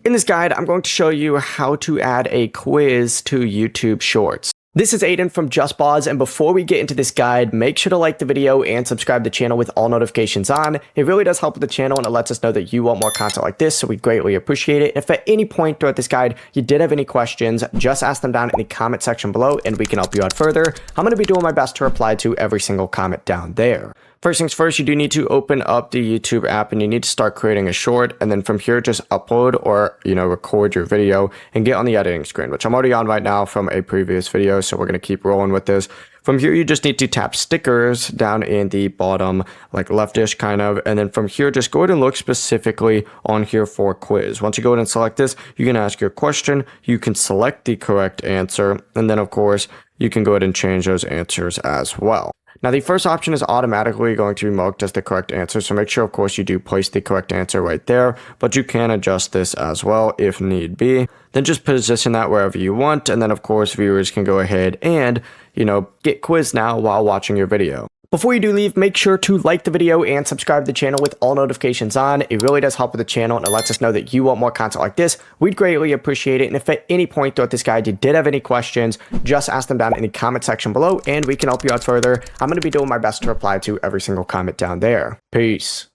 In this guide, I'm going to show you how to add a quiz to YouTube Shorts. This is Aiden from JustBoz, and before we get into this guide, make sure to like the video and subscribe to the channel with all notifications on. It really does help with the channel, and it lets us know that you want more content like this, so we greatly appreciate it. If at any point throughout this guide you did have any questions, just ask them down in the comment section below, and we can help you out further. I'm going to be doing my best to reply to every single comment down there. First things first, you do need to open up the YouTube app and you need to start creating a short, and then from here just upload or record your video and get on the editing screen, which I'm already on right now from a previous video, so we're going to keep rolling with this. From here you just need to tap stickers down in the bottom, like leftish kind of, and then from here just go ahead and look specifically on here for quiz. Once you go ahead and select this, you can ask your question, you can select the correct answer, and then of course you can go ahead and change those answers as well. Now, the first option is automatically going to be marked as the correct answer, so make sure, of course, you do place the correct answer right there, but you can adjust this as well if need be. Then just position that wherever you want, and then, of course, viewers can go ahead and, get quizzed now while watching your video. Before you do leave, make sure to like the video and subscribe to the channel with all notifications on. It really does help with the channel, and it lets us know that you want more content like this. We'd greatly appreciate it. And if at any point throughout this guide you did have any questions, just ask them down in the comment section below, and we can help you out further. I'm going to be doing my best to reply to every single comment down there. Peace.